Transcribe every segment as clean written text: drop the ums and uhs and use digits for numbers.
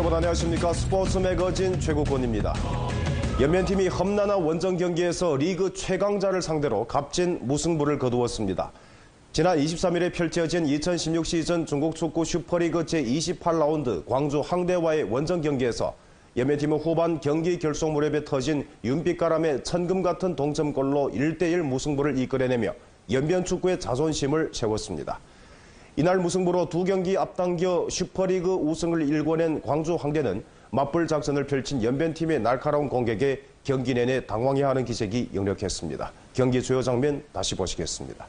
여러분 안녕하십니까. 스포츠 매거진 최국권입니다. 연면팀이 험난한 원정 경기에서 리그 최강자를 상대로 값진 무승부를 거두었습니다. 지난 23일에 펼쳐진 2016 시즌 중국 축구 슈퍼리그 제28라운드 광주 항대와의 원정 경기에서 연면팀은 후반 경기 결속 무렵에 터진 윤빛가람의 천금 같은 동점골로 1대1 무승부를 이끌어내며 연변 축구의 자존심을 세웠습니다. 이날 무승부로 두 경기 앞당겨 슈퍼리그 우승을 일궈낸 광주 황대는 맞불 작전을 펼친 연변팀의 날카로운 공격에 경기 내내 당황해하는 기색이 역력했습니다. 경기 주요 장면 다시 보시겠습니다.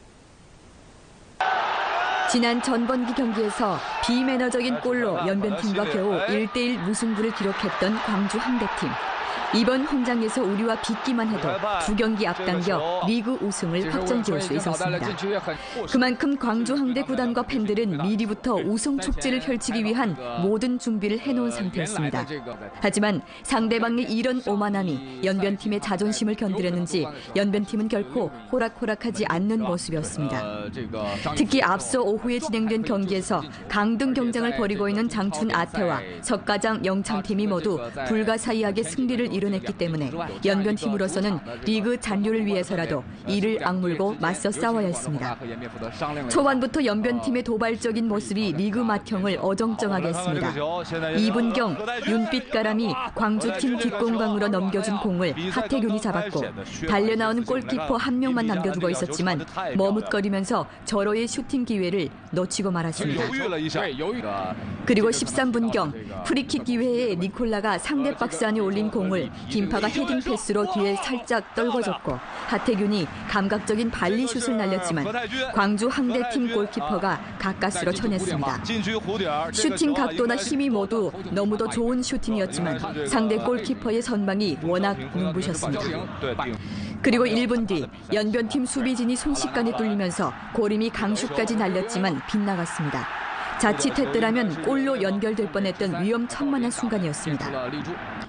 지난 전번기 경기에서 비매너적인 골로 연변팀과 겨우 1대1 무승부를 기록했던 광주 황대팀. 이번 홈장에서 우리와 빗기만 해도 두 경기 앞당겨 리그 우승을 확정지을 수 있었습니다. 그만큼 광주 항대 구단과 팬들은 미리부터 우승 촉지를 펼치기 위한 모든 준비를 해놓은 상태였습니다. 하지만 상대방의 이런 오만함이 연변팀의 자존심을 건드렸는지 연변팀은 결코 호락호락하지 않는 모습이었습니다. 특히 앞서 오후에 진행된 경기에서 강등 경쟁을 벌이고 있는 장춘 아태와 석가장 영창팀이 모두 불가사의하게 승리를 이뤄냈기 때문에 연변팀으로서는 리그 잔류를 위해서라도 이를 악물고 맞서 싸워야 했습니다. 초반부터 연변팀의 도발적인 모습이 리그 막형을 어정쩡하게 했습니다. 2분경 윤빛가람이 광주팀 뒷공간으로 넘겨준 공을 하태균이 잡았고 달려나온 골키퍼 한 명만 남겨두고 있었지만 머뭇거리면서 절호의 슈팅 기회를 놓치고 말았습니다. 그리고 13분경 프리킥 기회에 니콜라가 상대 박스 안에 올린 공을 김파가 헤딩 패스로 뒤에 살짝 떨궈줬고 하태균이 감각적인 발리슛을 날렸지만 광주 항대팀 골키퍼가 가까스로 쳐냈습니다. 슈팅 각도나 힘이 모두 너무도 좋은 슈팅이었지만 상대 골키퍼의 선방이 워낙 눈부셨습니다. 그리고 1분 뒤 연변팀 수비진이 순식간에 뚫리면서 고림이 강슛까지 날렸지만 빗나갔습니다. 자칫했더라면 골로 연결될 뻔했던 위험천만한 순간이었습니다.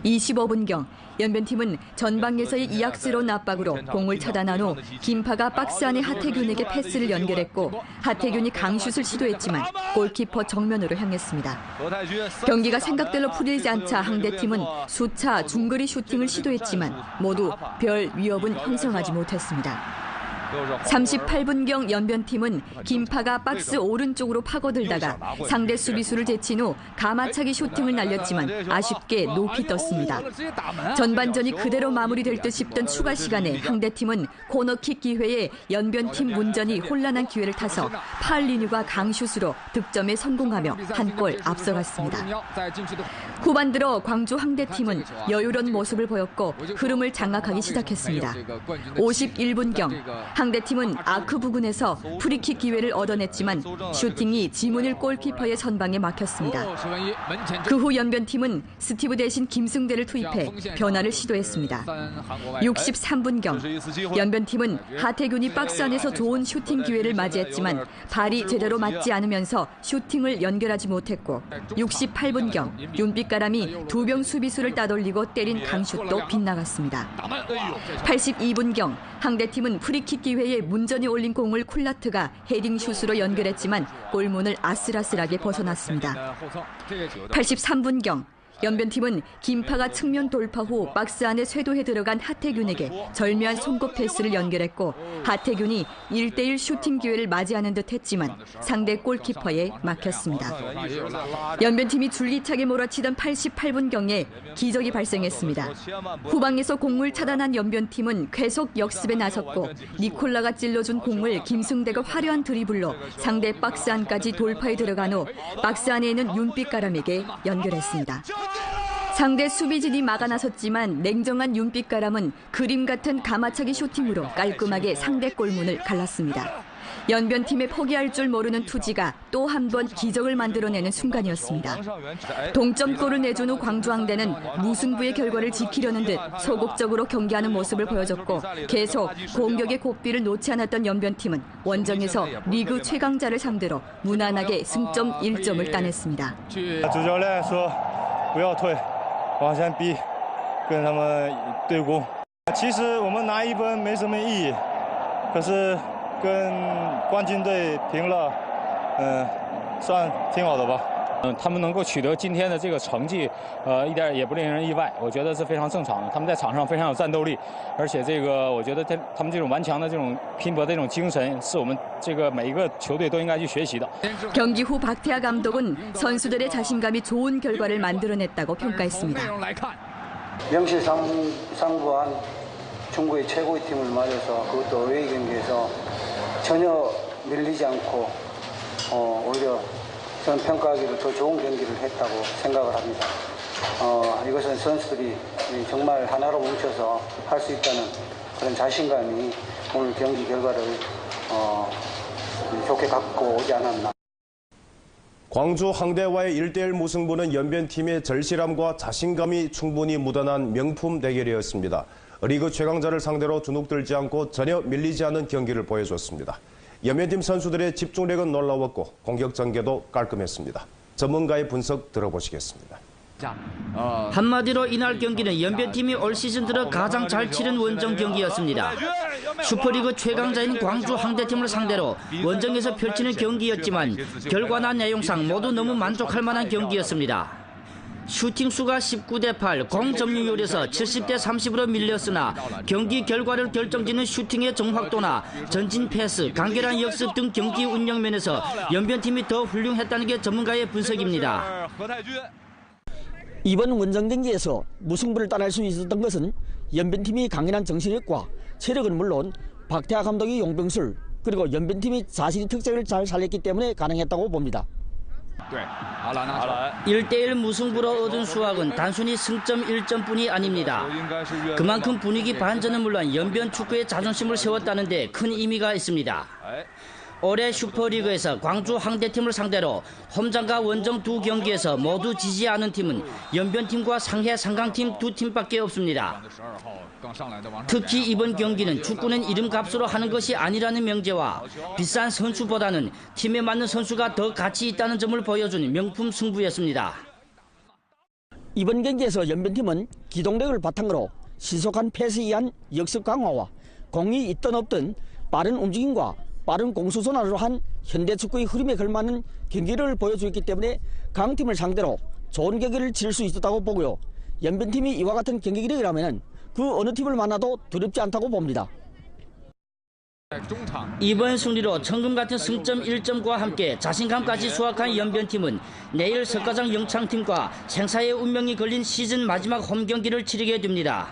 25분경 연변팀은 전방에서의 이악스러운 압박으로 공을 차단한 후 김파가 박스 안에 하태균에게 패스를 연결했고 하태균이 강슛을 시도했지만 골키퍼 정면으로 향했습니다. 경기가 생각대로 풀리지 않자 항대팀은 수차 중거리 슈팅을 시도했지만 모두 별 위협은 형성하지 못했습니다. 38분경 연변팀은 김파가 박스 오른쪽으로 파고들다가 상대 수비수를 제친 후 가마차기 슈팅을 날렸지만 아쉽게 높이 떴습니다. 전반전이 그대로 마무리될 듯 싶던 추가 시간에 항대팀은 코너킥 기회에 연변팀 문전이 혼란한 기회를 타서 파울리뉴가 강슛으로 득점에 성공하며 한 골 앞서갔습니다. 후반 들어 광주 항대팀은 여유로운 모습을 보였고 흐름을 장악하기 시작했습니다. 51분경 항대팀은 아크 부근에서 프리킥 기회를 얻어냈지만 슈팅이 지문일 골키퍼의 선방에 막혔습니다. 그 후 연변팀은 스티브 대신 김승대를 투입해 변화를 시도했습니다. 63분경 연변팀은 하태균이 박스 안에서 좋은 슈팅 기회를 맞이했지만 발이 제대로 맞지 않으면서 슈팅을 연결하지 못했고 68분경 윤빛가람이 두 병 수비수를 따돌리고 때린 강슛도 빗나갔습니다. 82분경 항대팀은 프리킥 기회에 문전이 올린 공을 쿨라트가 헤딩슛으로 연결했지만 골문을 아슬아슬하게 벗어났습니다. 83분경 연변팀은 김파가 측면 돌파 후 박스 안에 쇄도해 들어간 하태균에게 절묘한 송곳 패스를 연결했고 하태균이 1대1 슈팅 기회를 맞이하는 듯 했지만 상대 골키퍼에 막혔습니다. 연변팀이 줄기차게 몰아치던 88분경에 기적이 발생했습니다. 후방에서 공을 차단한 연변팀은 계속 역습에 나섰고 니콜라가 찔러준 공을 김승대가 화려한 드리블로 상대 박스 안까지 돌파해 들어간 후 박스 안에 있는 윤빛가람에게 연결했습니다. 상대 수비진이 막아 나섰지만 냉정한 윤빛가람은 그림 같은 가마차기 슈팅으로 깔끔하게 상대 골문을 갈랐습니다. 연변팀의 포기할 줄 모르는 투지가 또 한 번 기적을 만들어내는 순간이었습니다. 동점골을 내준 후 광주항대는 무승부의 결과를 지키려는 듯 소극적으로 경기하는 모습을 보여줬고 계속 공격의 고삐를 놓지 않았던 연변팀은 원정에서 리그 최강자를 상대로 무난하게 승점 1점을 따냈습니다. 不要退，往前逼，跟他们对攻。其实我们拿1分没什么意义，可是跟冠军队平了，算挺好的吧。他们能够取得今天的这个成绩，一点也不令人意外，我觉得是非常正常的。他们在场上非常有战斗力，而且我觉得他们这种顽强的这种拼搏的这种精神，是我们每一个球队都应该去学习的。 경기 후 박태하 감독은 선수들의 자신감이 좋은 결과를 만들어냈다고 평가했습니다. 명실상부한 중국의 최고의 팀을 맞아서 그것도 어웨이 경기에서 전혀 밀리지 않고 오히려 저는 평가하기로 더 좋은 경기를 했다고 생각을 합니다. 이것은 선수들이 정말 하나로 뭉쳐서 할 수 있다는 그런 자신감이 오늘 경기 결과를 좋게 갖고 오지 않았나. 광주 항대와의 1대1 무승부는 연변팀의 절실함과 자신감이 충분히 묻어난 명품 대결이었습니다. 리그 최강자를 상대로 주눅들지 않고 전혀 밀리지 않은 경기를 보여줬습니다. 연변팀 선수들의 집중력은 놀라웠고 공격 전개도 깔끔했습니다. 전문가의 분석 들어보시겠습니다. 한마디로 이날 경기는 연변팀이 올 시즌 들어 가장 잘 치른 원정 경기였습니다. 슈퍼리그 최강자인 광주 항대팀을 상대로 원정에서 펼치는 경기였지만 결과나 내용상 모두 너무 만족할 만한 경기였습니다. 슈팅 수가 19대 8, 공 점유율에서 70대 30으로 밀렸으나 경기 결과를 결정짓는 슈팅의 정확도나 전진 패스, 간결한 역습 등 경기 운영 면에서 연변팀이 더 훌륭했다는 게 전문가의 분석입니다. 이번 원정 경기에서 무승부를 따낼 수 있었던 것은 연변팀이 강인한 정신력과 체력은 물론 박태하 감독의 용병술 그리고 연변팀이 자신의 특색을 잘 살렸기 때문에 가능했다고 봅니다. 1대1 무승부로 얻은 수확은 단순히 승점 1점뿐이 아닙니다. 그만큼 분위기 반전은 물론 연변 축구의 자존심을 세웠다는 데 큰 의미가 있습니다. 올해 슈퍼리그에서 광주 항대팀을 상대로 홈장과 원정 두 경기에서 모두 지지 않은 팀은 연변팀과 상해 상강팀 두 팀밖에 없습니다. 특히 이번 경기는 축구는 이름값으로 하는 것이 아니라는 명제와 비싼 선수보다는 팀에 맞는 선수가 더 가치 있다는 점을 보여준 명품 승부였습니다. 이번 경기에서 연변팀은 기동력을 바탕으로 신속한 패스에 의한 역습 강화와 공이 있든 없든 빠른 움직임과 빠른 공수선언으로 한 현대축구의 흐름에 걸맞는 경기를 보여주었기 때문에 강팀을 상대로 좋은 경기를 치를 수 있었다고 보고요. 연변팀이 이와 같은 경기 기력이라면 그 어느 팀을 만나도 두렵지 않다고 봅니다. 이번 승리로 천금 같은 승점 1점과 함께 자신감까지 수확한 연변팀은 내일 석가장 영창팀과 생사의 운명이 걸린 시즌 마지막 홈 경기를 치르게 됩니다.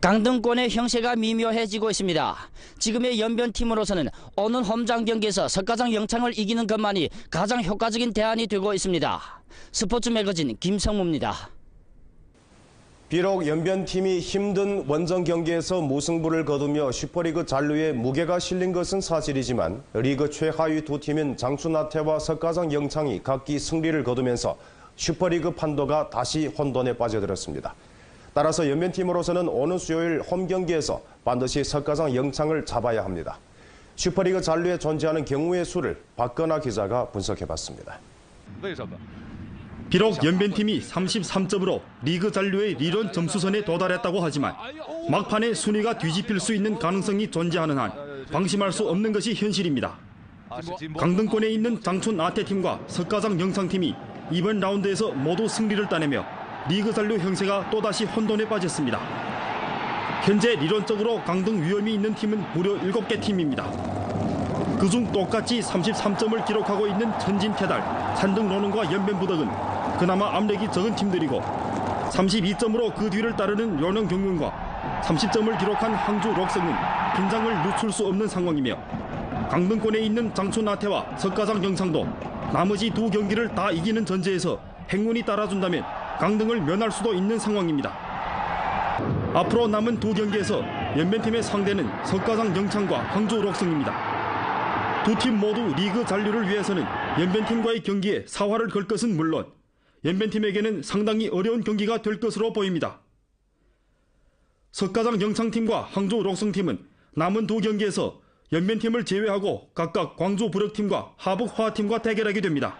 강등권의 형세가 미묘해지고 있습니다. 지금의 연변팀으로서는 오는 홈장 경기에서 석가장 영창을 이기는 것만이 가장 효과적인 대안이 되고 있습니다. 스포츠 매거진 김성무입니다. 비록 연변팀이 힘든 원정 경기에서 무승부를 거두며 슈퍼리그 잔류에 무게가 실린 것은 사실이지만 리그 최하위 두 팀인 장춘하태와 석가장 영창이 각기 승리를 거두면서 슈퍼리그 판도가 다시 혼돈에 빠져들었습니다. 따라서 연변팀으로서는 오는 수요일 홈 경기에서 반드시 석가장 영창을 잡아야 합니다. 슈퍼리그 잔류에 존재하는 경우의 수를 박건아 기자가 분석해봤습니다. 비록 연변팀이 33점으로 리그 잔류의 리런 점수선에 도달했다고 하지만 막판에 순위가 뒤집힐 수 있는 가능성이 존재하는 한 방심할 수 없는 것이 현실입니다. 강등권에 있는 장촌 아태팀과 석가장 영창팀이 이번 라운드에서 모두 승리를 따내며 리그 잔류 형세가 또다시 혼돈에 빠졌습니다. 현재 리론적으로 강등 위험이 있는 팀은 무려 7개 팀입니다. 그중 똑같이 33점을 기록하고 있는 천진태달, 산등로능과 연변부덕은 그나마 압력이 적은 팀들이고 32점으로 그 뒤를 따르는 연원경륜과 30점을 기록한 항주 록성은 긴장을 늦출 수 없는 상황이며 강등권에 있는 장촌아태와 석가장 영창도 나머지 두 경기를 다 이기는 전제에서 행운이 따라준다면 강등을 면할 수도 있는 상황입니다. 앞으로 남은 두 경기에서 연변팀의 상대는 석가장 영창과 항주 록성입니다. 두 팀 모두 리그 잔류를 위해서는 연변팀과의 경기에 사활을 걸 것은 물론 연변팀에게는 상당히 어려운 경기가 될 것으로 보입니다. 석가장 영창팀과 항주 록성팀은 남은 두 경기에서 연변팀을 제외하고 각각 광주 부력팀과 하북화팀과 대결하게 됩니다.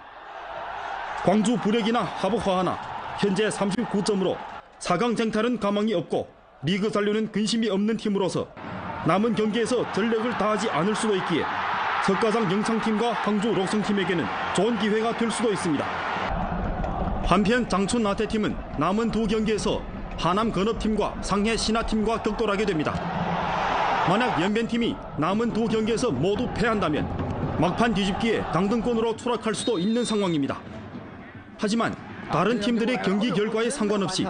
광주 부력이나 하북화하나 현재 39점으로 4강 쟁탈은 가망이 없고 리그 잔류는 근심이 없는 팀으로서 남은 경기에서 전력을 다하지 않을 수도 있기에 석가장 영창팀과 광주 록성팀에게는 좋은 기회가 될 수도 있습니다. 한편 장춘 나태팀은 남은 두 경기에서 하남 건업팀과 상해 신하팀과 격돌하게 됩니다. 만약 연변팀이 남은 두 경기에서 모두 패한다면 막판 뒤집기에 강등권으로 추락할 수도 있는 상황입니다. 하지만 다른 팀들의 경기 결과에 상관없이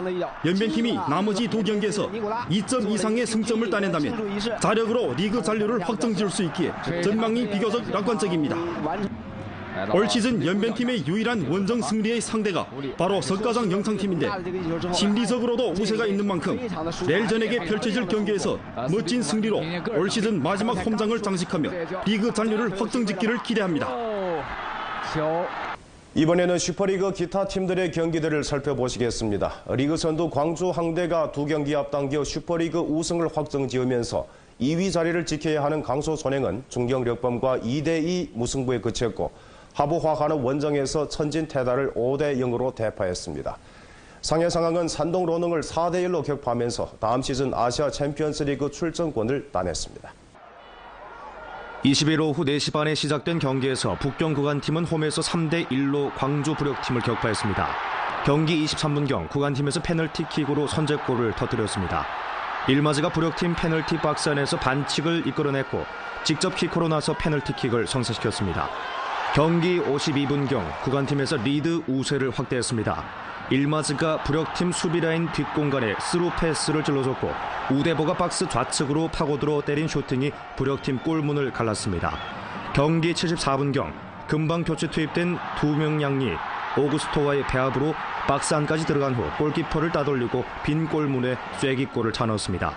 연변팀이 나머지 두 경기에서 2점 이상의 승점을 따낸다면 자력으로 리그 잔류를 확정지을 수 있기에 전망이 비교적 낙관적입니다. 올 시즌 연변팀의 유일한 원정 승리의 상대가 바로 석가장 영창팀인데 심리적으로도 우세가 있는 만큼 내일 저녁에 펼쳐질 경기에서 멋진 승리로 올 시즌 마지막 홈장을 장식하며 리그 잔류를 확정짓기를 기대합니다. 이번에는 슈퍼리그 기타 팀들의 경기들을 살펴보시겠습니다. 리그 선두 광주 항대가 두 경기 앞당겨 슈퍼리그 우승을 확정지으면서 2위 자리를 지켜야 하는 강소 손행은 중경력범과 2대2 무승부에 그쳤고 하부화하는 원정에서 천진 테다를 5대0으로 대파했습니다. 상해 상황은 산동 로능을 4대1로 격파하면서 다음 시즌 아시아 챔피언스리그 출전권을 따냈습니다. 20일 오후 4시 반에 시작된 경기에서 북경 구간팀은 홈에서 3대1로 광주 부력팀을 격파했습니다. 경기 23분경 구간팀에서 페널티킥으로 선제골을 터뜨렸습니다. 일마즈가 부력팀 페널티 박스 안에서 반칙을 이끌어냈고 직접 키커로 나서 페널티킥을 성사시켰습니다. 경기 52분경 구간팀에서 리드 우세를 확대했습니다. 일마즈가 부력팀 수비라인 뒷공간에 스루 패스를 찔러줬고 우대보가 박스 좌측으로 파고들어 때린 슈팅이 부력팀 골문을 갈랐습니다. 경기 74분경 금방 교체 투입된 두 명 양리 오구스토와의 배합으로 박스 안까지 들어간 후 골키퍼를 따돌리고 빈 골문에 쐐기골을 차 넣었습니다.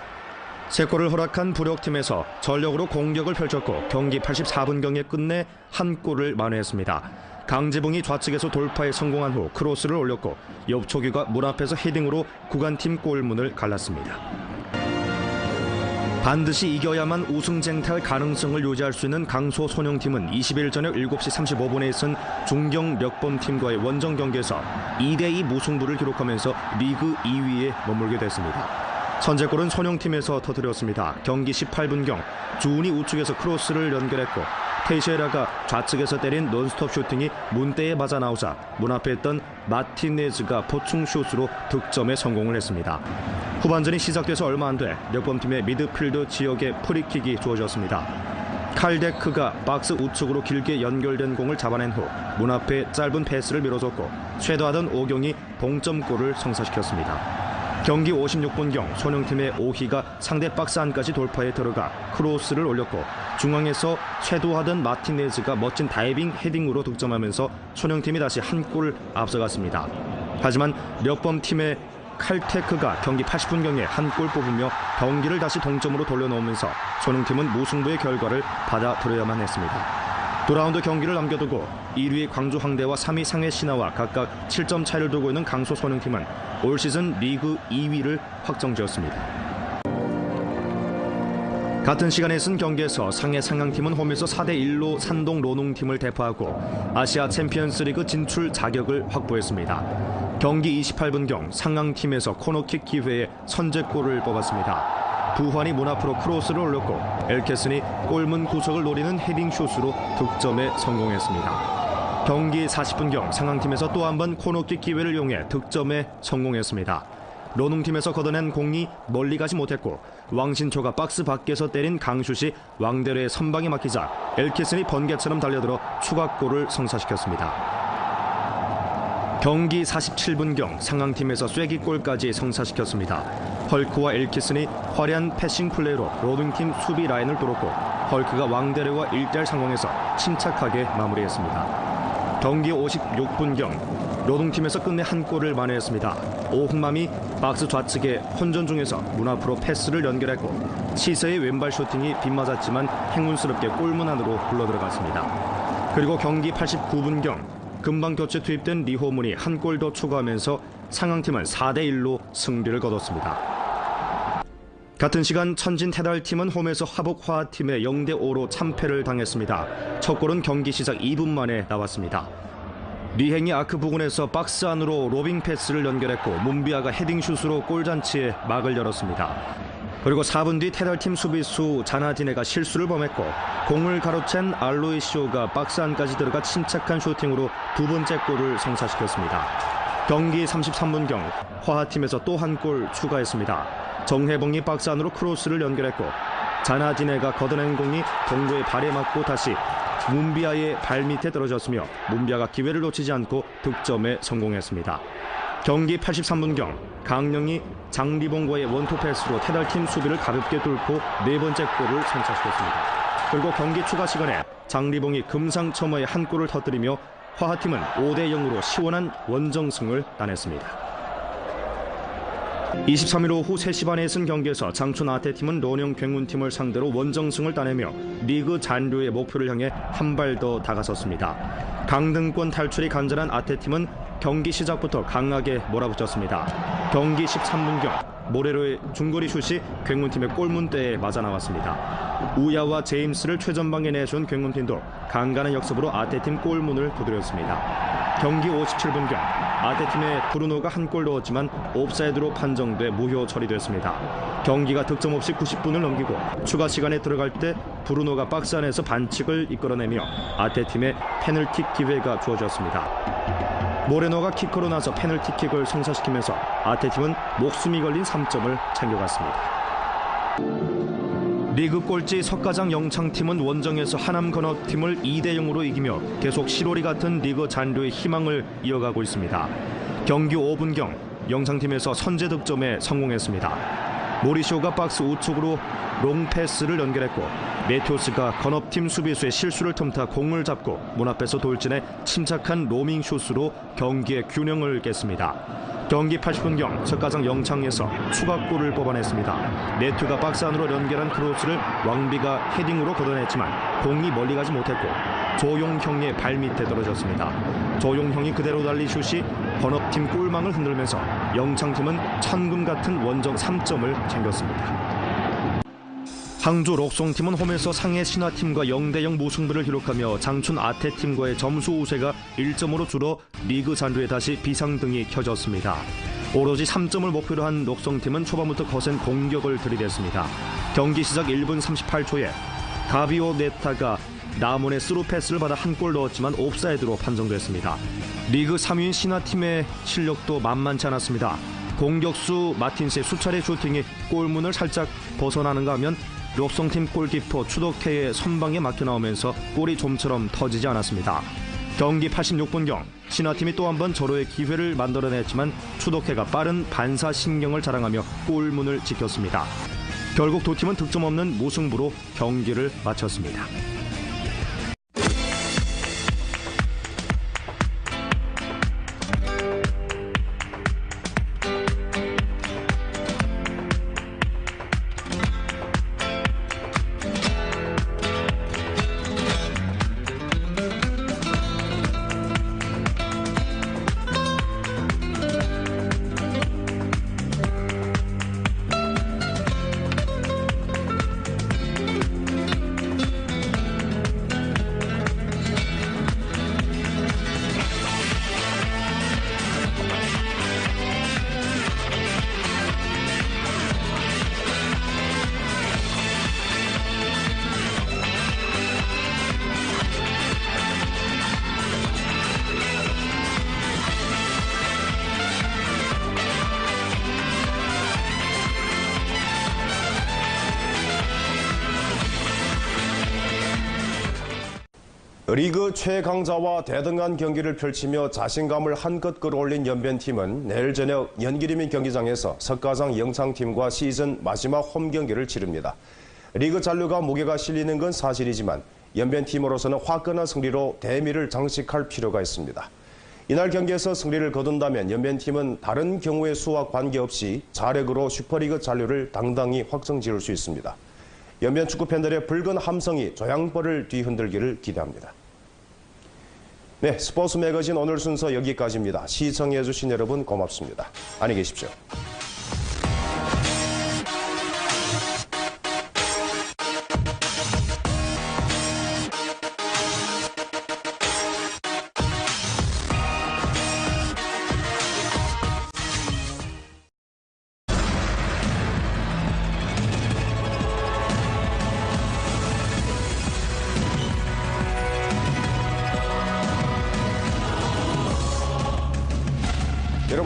세 골을 허락한 부력팀에서 전력으로 공격을 펼쳤고 경기 84분경에 끝내 한 골을 만회했습니다. 강지붕이 좌측에서 돌파에 성공한 후 크로스를 올렸고 옆초기가 문 앞에서 헤딩으로 구간팀 골문을 갈랐습니다. 반드시 이겨야만 우승 쟁탈 가능성을 유지할 수 있는 강소 손영팀은 20일 저녁 7시 35분에 있은 중경력범팀과의 원정 경기에서 2대2 무승부를 기록하면서 리그 2위에 머물게 됐습니다. 선제골은 손영팀에서 터뜨렸습니다. 경기 18분경 주은이 우측에서 크로스를 연결했고 테이셰라가 좌측에서 때린 논스톱 슈팅이 문대에 맞아 나오자 문 앞에 있던 마티네즈가 보충 슛으로 득점에 성공을 했습니다. 후반전이 시작돼서 얼마 안 돼 력범팀의 미드필드 지역에 프리킥이 주어졌습니다. 칼데크가 박스 우측으로 길게 연결된 공을 잡아낸 후 문 앞에 짧은 패스를 밀어줬고 쇄도하던 오경이 동점골을 성사시켰습니다. 경기 56분경 손영팀의 오희가 상대 박스 안까지 돌파해 들어가 크로스를 올렸고 중앙에서 쇄도하던 마티네즈가 멋진 다이빙 헤딩으로 득점하면서 손영팀이 다시 한 골 앞서갔습니다. 하지만 력범팀의 칼테크가 경기 80분경에 한 골 뽑으며 경기를 다시 동점으로 돌려놓으면서 손흥팀은 무승부의 결과를 받아들여야만 했습니다. 두 라운드 경기를 남겨두고 1위 광주 항대와 3위 상해 신하와 각각 7점 차이를 두고 있는 강소 손흥팀은 올 시즌 리그 2위를 확정지었습니다. 같은 시간에 쓴 경기에서 상해 상강팀은 홈에서 4대1로 산동 로농팀을 대파하고 아시아 챔피언스리그 진출 자격을 확보했습니다. 경기 28분경 상강팀에서 코너킥 기회에 선제골을 뽑았습니다. 부환이 문 앞으로 크로스를 올렸고 엘케슨이 골문 구석을 노리는 헤딩슛으로 득점에 성공했습니다. 경기 40분경 상강팀에서 또 한 번 코너킥 기회를 이용해 득점에 성공했습니다. 로농팀에서 걷어낸 공이 멀리 가지 못했고 왕신초가 박스 밖에서 때린 강슛이 왕대로의 선방에 막히자 엘케슨이 번개처럼 달려들어 추가골을 성사시켰습니다. 경기 47분경 상강팀에서 쐐기골까지 성사시켰습니다. 헐크와 엘키슨이 화려한 패싱 플레이로 로딩팀 수비 라인을 뚫었고 헐크가 왕대레와 1대1 상황에서 침착하게 마무리했습니다. 경기 56분경 로딩팀에서 끝내 한 골을 만회했습니다. 오흥맘이 박스 좌측에 혼전 중에서 문 앞으로 패스를 연결했고 시세의 왼발 슈팅이 빗맞았지만 행운스럽게 골문 안으로 굴러들어갔습니다. 그리고 경기 89분경 금방 교체 투입된 리호문이 한 골 더 추가하면서 상강팀은 4대1로 승리를 거뒀습니다. 같은 시간 천진 테달팀은 홈에서 화북화팀의 0대5로 참패를 당했습니다. 첫 골은 경기 시작 2분 만에 나왔습니다. 리행이 아크 부근에서 박스 안으로 로빙 패스를 연결했고 문비아가 헤딩슛으로 골잔치에 막을 열었습니다. 그리고 4분 뒤 테달팀 수비수 자나디네가 실수를 범했고 공을 가로챈 알로이시오가 박스 안까지 들어가 침착한 슈팅으로 두 번째 골을 성사시켰습니다. 경기 33분경 화하팀에서 또 한 골 추가했습니다. 정혜봉이 박스 안으로 크로스를 연결했고 자나디네가 걷어낸 공이 동료의 발에 맞고 다시 문비아의 발밑에 떨어졌으며 문비아가 기회를 놓치지 않고 득점에 성공했습니다. 경기 83분경 강령이 장리봉과의 원투 패스로 테달팀 수비를 가볍게 뚫고 네 번째 골을 성취시켰습니다. 그리고 경기 추가 시간에 장리봉이 금상첨화의 한 골을 터뜨리며 화하팀은 5대0으로 시원한 원정승을 따냈습니다. 23일 오후 3시 반에 쓴 경기에서 장춘 아태팀은 론영 굉운팀을 상대로 원정승을 따내며 리그 잔류의 목표를 향해 한 발 더 다가섰습니다. 강등권 탈출이 간절한 아태팀은 경기 시작부터 강하게 몰아붙였습니다. 경기 13분경 모레로의 중거리 슛이 굉운팀의 골문대에 맞아 나왔습니다. 우야와 제임스를 최전방에 내준 굉운팀도 강간의 역습으로 아태팀 골문을 두드렸습니다. 경기 57분경 아태팀의 브루노가 한 골 넣었지만 옵사이드로 판정돼 무효 처리됐습니다. 경기가 득점 없이 90분을 넘기고 추가 시간에 들어갈 때 브루노가 박스 안에서 반칙을 이끌어내며 아태팀의 페널티 기회가 주어졌습니다. 모레노가 키커로 나서 페널티킥을 성사시키면서 아태팀은 목숨이 걸린 3점을 챙겨갔습니다. 리그 꼴찌 석가장 영창팀은 원정에서 하남 건어팀을 2대0으로 이기며 계속 시로리 같은 리그 잔류의 희망을 이어가고 있습니다. 경기 5분경 영창팀에서 선제 득점에 성공했습니다. 모리쇼가 박스 우측으로 롱패스를 연결했고 메토스가 건업팀 수비수의 실수를 틈타 공을 잡고 문 앞에서 돌진해 침착한 로밍 슛으로 경기의 균형을 깼습니다. 경기 80분경 석가장 영창에서 추가골을 뽑아냈습니다. 네투가 박스 안으로 연결한 크로스를 왕비가 헤딩으로 걷어냈지만 공이 멀리 가지 못했고 조용형의 발밑에 떨어졌습니다. 조용형이 그대로 달린 슛이 건업팀 골망을 흔들면서 영창팀은 천금 같은 원정 3점을 챙겼습니다. 항주 록송팀은 홈에서 상해 신화팀과 0대0 무승부를 기록하며 장춘 아태팀과의 점수 우세가 1점으로 줄어 리그 잔류에 다시 비상등이 켜졌습니다. 오로지 3점을 목표로 한 록송팀은 초반부터 거센 공격을 들이댔습니다. 경기 시작 1분 38초에 가비오 네타가 나문의 스루 패스를 받아 한 골 넣었지만 옵사이드로 판정됐습니다. 리그 3위인 신화팀의 실력도 만만치 않았습니다. 공격수 마틴스의 수차례 슈팅이 골문을 살짝 벗어나는가 하면 록송팀 골키퍼 추덕해의 선방에 막혀 나오면서 골이 좀처럼 터지지 않았습니다. 경기 86분경 신화팀이 또 한 번 절호의 기회를 만들어냈지만 추덕해가 빠른 반사신경을 자랑하며 골문을 지켰습니다. 결국 두 팀은 득점 없는 무승부로 경기를 마쳤습니다. 리그 최강자와 대등한 경기를 펼치며 자신감을 한껏 끌어올린 연변팀은 내일 저녁 연기리민 경기장에서 석가장 영창팀과 시즌 마지막 홈경기를 치릅니다. 리그 잔류가 무게가 실리는 건 사실이지만 연변팀으로서는 화끈한 승리로 대미를 장식할 필요가 있습니다. 이날 경기에서 승리를 거둔다면 연변팀은 다른 경우의 수와 관계없이 자력으로 슈퍼리그 잔류를 당당히 확정지을 수 있습니다. 연변 축구 팬들의 붉은 함성이 조양벌을 뒤흔들기를 기대합니다. 네, 스포츠 매거진 오늘 순서 여기까지입니다. 시청해주신 여러분 고맙습니다. 안녕히 계십시오.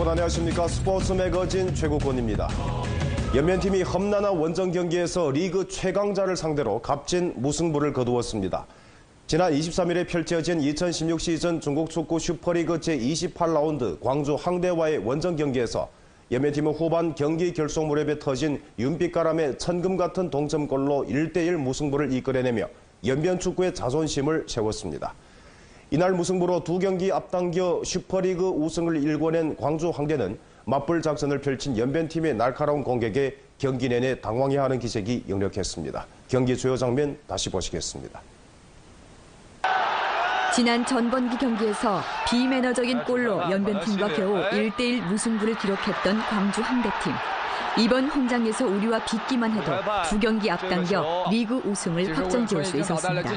여러분 안녕하십니까. 스포츠 매거진 최국권입니다. 연면팀이 험난한 원정 경기에서 리그 최강자를 상대로 값진 무승부를 거두었습니다. 지난 23일에 펼쳐진 2016 시즌 중국 축구 슈퍼리그 제28라운드 광주 항대와의 원정 경기에서 연면팀은 후반 경기 결속 무렵에 터진 윤빛가람의 천금 같은 동점골로 1대1 무승부를 이끌어내며 연변 축구의 자존심을 세웠습니다. 이날 무승부로 두 경기 앞당겨 슈퍼리그 우승을 일궈낸 광주 황대는 맞불 작전을 펼친 연변팀의 날카로운 공격에 경기 내내 당황해하는 기색이 역력했습니다. 경기 주요 장면 다시 보시겠습니다. 지난 전번기 경기에서 비매너적인 골로 연변팀과 겨우 1대1 무승부를 기록했던 광주 항대팀. 이번 홈장에서 우리와 빗기만 해도 두 경기 앞당겨 리그 우승을 확정지을 수 있었습니다.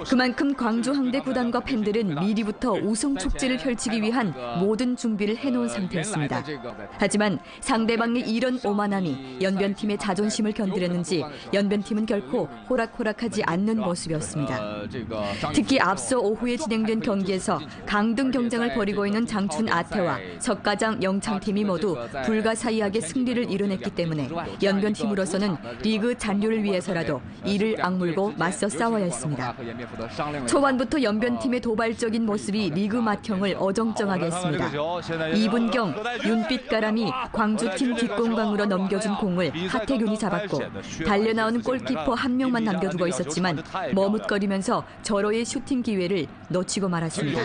그만큼 광주 항대 구단과 팬들은 미리부터 우승 촉지를 펼치기 위한 모든 준비를 해놓은 상태였습니다. 하지만 상대방의 이런 오만함이 연변팀의 자존심을 건드렸는지 연변팀은 결코 호락호락하지 않는 모습이었습니다. 특히 앞서 오후에 진행된 경기에서 강등 경쟁을 벌이고 있는 장춘 아태와 석가장 영창팀이 모두 불가사의하게 승리를 이뤄냈기 때문에 연변팀으로서는 리그 잔류를 위해서라도 이를 악물고 맞서 싸워야 했습니다. 초반부터 연변팀의 도발적인 모습이 리그 막형을 어정쩡하게 했습니다. 2분경 윤빛가람이 광주팀 뒷공간으로 넘겨준 공을 하태균이 잡았고 달려나온 골키퍼 한 명만 남겨두고 있었지만 머뭇거리면서 절호의 슈팅 기회를 놓치고 말았습니다.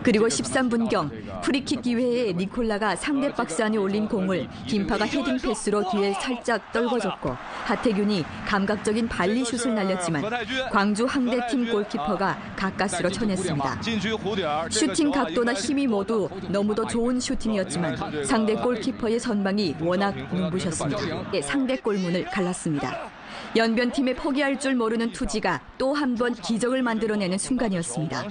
그리고 13분경 프리킥 기회에 니콜라가 상대 박스 안에 올린 공을 김파가 헤딩 패스로 뒤에 살짝 떨궈줬고 하태균이 감각적인 발리슛을 날렸지만 광주 항대팀 골키퍼가 가까스로 쳐냈습니다. 슈팅 각도나 힘이 모두 너무도 좋은 슈팅이었지만 상대 골키퍼의 선방이 워낙 눈부셨습니다. 상대 골문을 갈랐습니다. 연변팀의 포기할 줄 모르는 투지가 또 한 번 기적을 만들어내는 순간이었습니다.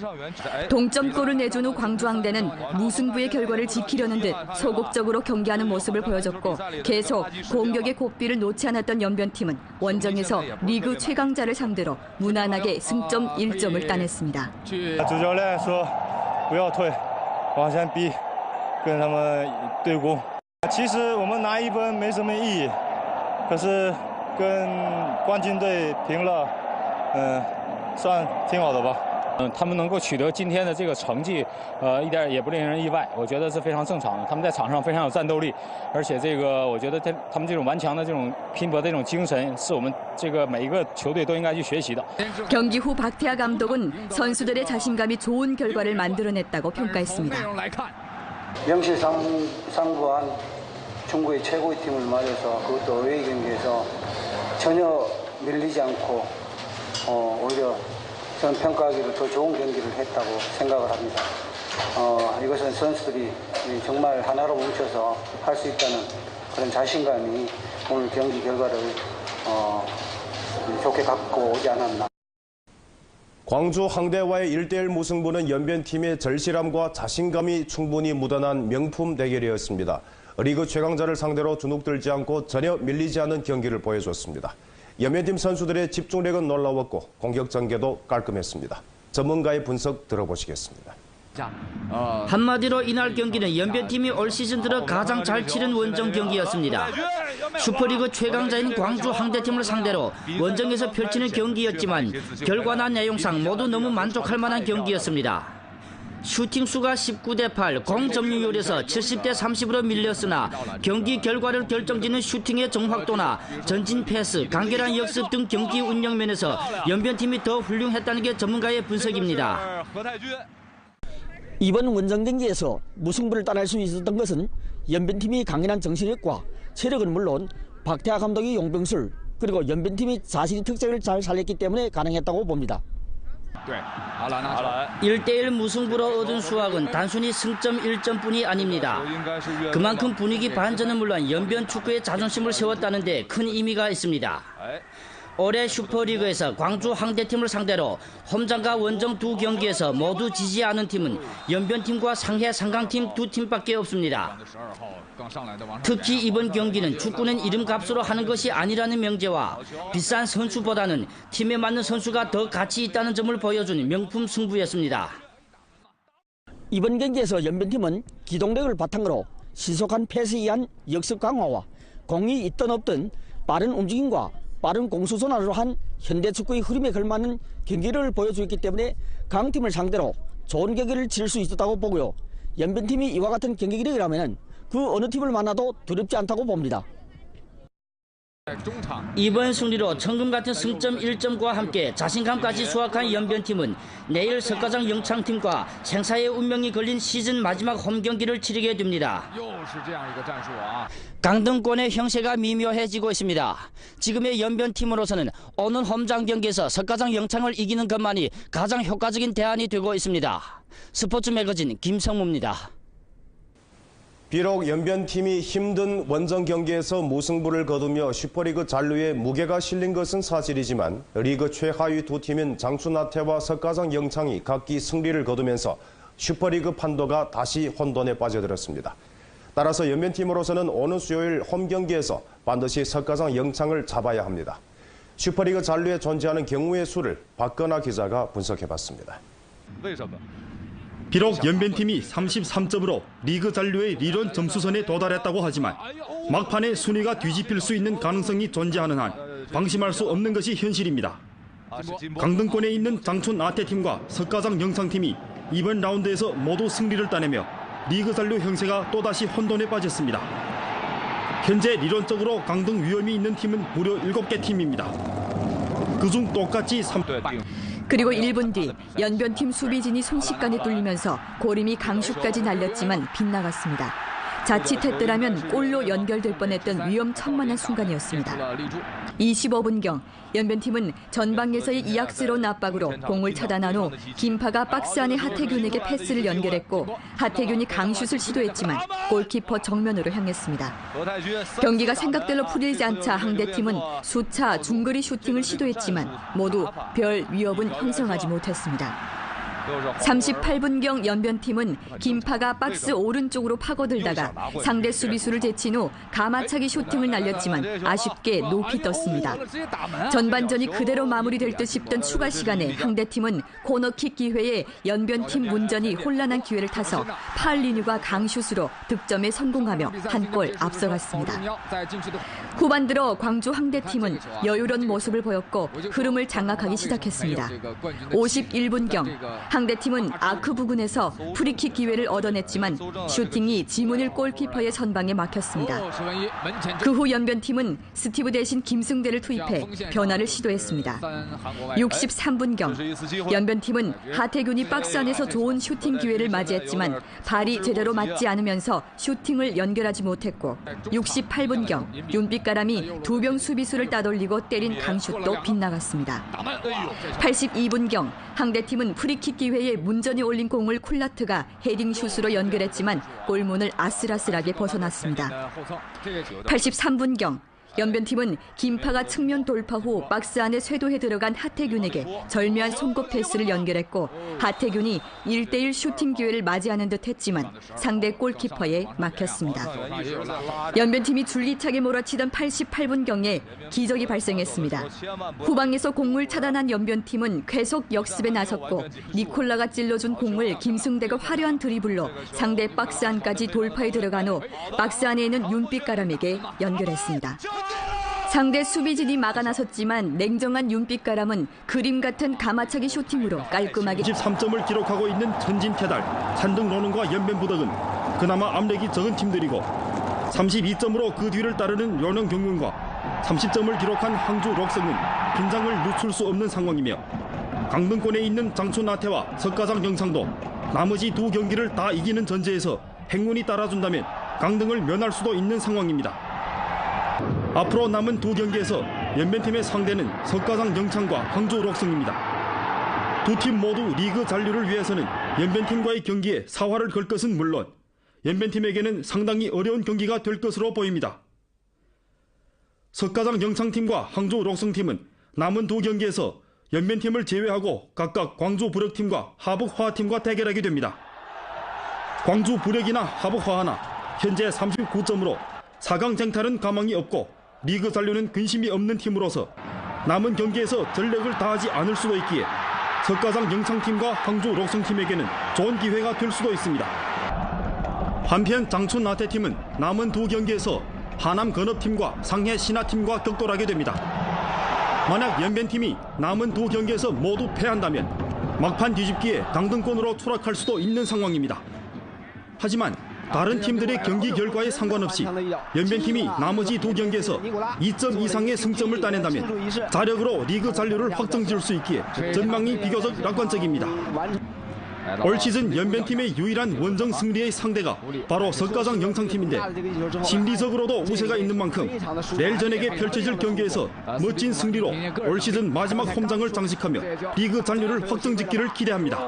동점골을 내준 후 광주 항대는 무승부의 결과를 지키려는 듯 소극적으로 경기하는 모습을 보여줬고 계속 공격의 고삐를 놓지 않았던 연변팀은 원정에서 리그 최강자를 상대로 무난하게 승점 1점을 따냈습니다. 主教练说不要退，往前逼，跟他们对攻。其实我们拿1分没什么意义，可是跟冠军队平了，算挺好的吧。他们能够取得今天的这个成绩，一点也不令人意外，我觉得是非常正常的。他们在场上非常有战斗力，而且这个我觉得他们这种顽强的这种拼搏的这种精神，是我们这个每一个球队都应该去学习的。 경기 후 박태하 감독은 선수들의 자신감이 좋은 결과를 만들어냈다고 평가했습니다. 명실상부한 중국의 최고의 팀을 맞아서 그것도 어웨이 경기에서 전혀 밀리지 않고 오히려 저는 평가하기로 더 좋은 경기를 했다고 생각을 합니다. 이것은 선수들이 정말 하나로 뭉쳐서 할 수 있다는 그런 자신감이 오늘 경기 결과를 좋게 갖고 오지 않았나. 광주 항대와의 1대1 무승부는 연변팀의 절실함과 자신감이 충분히 묻어난 명품 대결이었습니다. 리그 최강자를 상대로 주눅들지 않고 전혀 밀리지 않는 경기를 보여줬습니다. 연면팀 선수들의 집중력은 놀라웠고 공격 전개도 깔끔했습니다. 전문가의 분석 들어보시겠습니다. 한마디로 이날 경기는 연변팀이 올 시즌 들어 가장 잘 치른 원정 경기였습니다. 슈퍼리그 최강자인 광주 항대팀을 상대로 원정에서 펼치는 경기였지만 결과나 내용상 모두 너무 만족할 만한 경기였습니다. 슈팅 수가 19대 8, 공 점유율에서 70대 30으로 밀렸으나 경기 결과를 결정짓는 슈팅의 정확도나 전진 패스, 간결한 역습 등 경기 운영 면에서 연변팀이 더 훌륭했다는 게 전문가의 분석입니다. 이번 원정 경기에서 무승부를 따낼 수 있었던 것은 연변팀이 강인한 정신력과 체력은 물론 박태하 감독의 용병술 그리고 연변팀이 자신의 특색을 잘 살렸기 때문에 가능했다고 봅니다. 1대1 무승부로 얻은 수확은 단순히 승점 1점뿐이 아닙니다. 그만큼 분위기 반전은 물론 연변 축구의 자존심을 세웠다는 데 큰 의미가 있습니다. 올해 슈퍼리그에서 광주 항대팀을 상대로 홈장과 원정 두 경기에서 모두 지지 않은 팀은 연변팀과 상해 상강팀 두 팀밖에 없습니다. 특히 이번 경기는 축구는 이름값으로 하는 것이 아니라는 명제와 비싼 선수보다는 팀에 맞는 선수가 더 가치 있다는 점을 보여준 명품 승부였습니다. 이번 경기에서 연변팀은 기동력을 바탕으로 신속한 패스 이한 역습 강화와 공이 있든 없든 빠른 움직임과 빠른 공수 전환으로 한 현대 축구의 흐름에 걸맞는 경기를 보여주었기 때문에 강팀을 상대로 좋은 경기를 치를 수 있었다고 보고요. 연변팀이 이와 같은 경기 기력이라면 그 어느 팀을 만나도 두렵지 않다고 봅니다. 이번 승리로 천금 같은 승점 1점과 함께 자신감까지 수확한 연변팀은 내일 석가장 영창팀과 생사의 운명이 걸린 시즌 마지막 홈 경기를 치르게 됩니다. 강등권의 형세가 미묘해지고 있습니다. 지금의 연변팀으로서는 오늘 홈장 경기에서 석가장 영창을 이기는 것만이 가장 효과적인 대안이 되고 있습니다. 스포츠 매거진 김성무입니다. 비록 연변팀이 힘든 원정 경기에서 무승부를 거두며 슈퍼리그 잔류에 무게가 실린 것은 사실이지만 리그 최하위 두 팀인 장춘하태와 석가장 영창이 각기 승리를 거두면서 슈퍼리그 판도가 다시 혼돈에 빠져들었습니다. 따라서 연변팀으로서는 오는 수요일 홈 경기에서 반드시 석가장 영창을 잡아야 합니다. 슈퍼리그 잔류에 존재하는 경우의 수를 박건아 기자가 분석해봤습니다. 비록 연변팀이 33점으로 리그 잔류의 리런 점수선에 도달했다고 하지만 막판에 순위가 뒤집힐 수 있는 가능성이 존재하는 한 방심할 수 없는 것이 현실입니다. 강등권에 있는 장춘 아태팀과 석가장 영창팀이 이번 라운드에서 모두 승리를 따내며 리그 잔류 형세가 또다시 혼돈에 빠졌습니다. 현재 리론적으로 강등 위험이 있는 팀은 무려 7개 팀입니다. 그중 똑같이 그리고 1분 뒤 연변팀 수비진이 순식간에 뚫리면서 고림이 강슛까지 날렸지만 빗나갔습니다. 자칫했더라면 골로 연결될 뻔했던 위험천만한 순간이었습니다. 25분경 연변팀은 전방에서의 이악스러운 압박으로 공을 차단한 후 김파가 박스 안에 하태균에게 패스를 연결했고 하태균이 강슛을 시도했지만 골키퍼 정면으로 향했습니다. 경기가 생각대로 풀리지 않자 상대팀은 수차 중거리 슈팅을 시도했지만 모두 별 위협은 형성하지 못했습니다. 38분경 연변팀은 김파가 박스 오른쪽으로 파고들다가 상대 수비수를 제친 후 가마차기 슈팅을 날렸지만 아쉽게 높이 떴습니다. 전반전이 그대로 마무리될 듯 싶던 추가 시간에 상대팀은 코너킥 기회에 연변팀 문전이 혼란한 기회를 타서 파울리뉴가 강슛으로 득점에 성공하며 한 골 앞서갔습니다. 후반 들어 광주 상대팀은 여유로운 모습을 보였고 흐름을 장악하기 시작했습니다. 51분경 상대팀은 아크 부근에서 프리킥 기회를 얻어냈지만 슈팅이 지문일 골키퍼의 선방에 막혔습니다. 그 후 연변팀은 스티브 대신 김승대를 투입해 변화를 시도했습니다. 63분경 연변팀은 하태균이 박스 안에서 좋은 슈팅 기회를 맞이했지만 발이 제대로 맞지 않으면서 슈팅을 연결하지 못했고 68분경 윤빛가람이 두 병 수비수를 따돌리고 때린 강슛도 빗나갔습니다. 82분경 상대팀은 프리킥 기회에 문전이 올린 공을 쿨라트가 헤딩슛으로 연결했지만 골문을 아슬아슬하게 벗어났습니다. 83분경 연변팀은 김파가 측면 돌파 후 박스 안에 쇄도해 들어간 하태균에게 절묘한 송곳 패스를 연결했고 하태균이 1대1 슈팅 기회를 맞이하는 듯 했지만 상대 골키퍼에 막혔습니다. 연변팀이 줄기차게 몰아치던 88분경에 기적이 발생했습니다. 후방에서 공을 차단한 연변팀은 계속 역습에 나섰고 니콜라가 찔러준 공을 김승대가 화려한 드리블로 상대 박스 안까지 돌파해 들어간 후 박스 안에 있는 윤빛가람에게 연결했습니다. 상대 수비진이 막아 나섰지만 냉정한 윤빛가람은 그림 같은 가마차기 슈팅으로 깔끔하게 23점을 기록하고 있는 천진태달, 산등로는과 연변부덕은 그나마 압력이 적은 팀들이고 32점으로 그 뒤를 따르는 연원경륜과 30점을 기록한 항주 록성은 긴장을 늦출 수 없는 상황이며 강등권에 있는 장춘아태와 석가장 영창도 나머지 두 경기를 다 이기는 전제에서 행운이 따라준다면 강등을 면할 수도 있는 상황입니다. 앞으로 남은 두 경기에서 연변팀의 상대는 석가장 영창과 항주 록성입니다. 두 팀 모두 리그 잔류를 위해서는 연변팀과의 경기에 사활을 걸 것은 물론 연변팀에게는 상당히 어려운 경기가 될 것으로 보입니다. 석가장 영창팀과 항주 록성팀은 남은 두 경기에서 연변팀을 제외하고 각각 광주 부력팀과 하북화팀과 대결하게 됩니다. 광주 부력이나 하북화하나 현재 39점으로 4강 쟁탈은 가망이 없고 리그 잔류는 근심이 없는 팀으로서 남은 경기에서 전력을 다하지 않을 수도 있기에 석가장 영창팀과 광주 록성팀에게는 좋은 기회가 될 수도 있습니다. 한편 장춘 나태팀은 남은 두 경기에서 하남 건업팀과 상해 신하팀과 격돌하게 됩니다. 만약 연변팀이 남은 두 경기에서 모두 패한다면 막판 뒤집기에 강등권으로 추락할 수도 있는 상황입니다. 하지만 다른 팀들의 경기 결과에 상관없이 연변팀이 나머지 두 경기에서 2점 이상의 승점을 따낸다면 자력으로 리그 잔류를 확정지을 수 있기에 전망이 비교적 낙관적입니다. 올 시즌 연변팀의 유일한 원정 승리의 상대가 바로 석가장 영창팀인데 심리적으로도 우세가 있는 만큼 내일 저녁에 펼쳐질 경기에서 멋진 승리로 올 시즌 마지막 홈장을 장식하며 리그 잔류를 확정짓기를 기대합니다.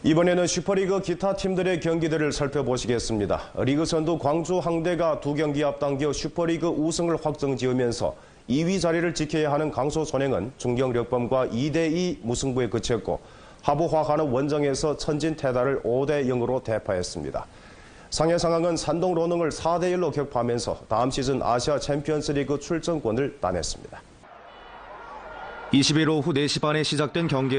이번에는 슈퍼리그 기타 팀들의 경기들을 살펴보시겠습니다. 리그 선두 광주 항대가 2경기 앞당겨 슈퍼리그 우승을 확정지으면서 2위 자리를 지켜야 하는 강소 손행은 중경력범과 2대2 무승부에 그쳤고 하부 화하는 원정에서 천진 테다를 5대0으로 대파했습니다. 상해 상황은 산동 로능을 4대1로 격파하면서 다음 시즌 아시아 챔피언스리그 출전권을 따냈습니다. 20일 오후 4시 반에 시작된 경기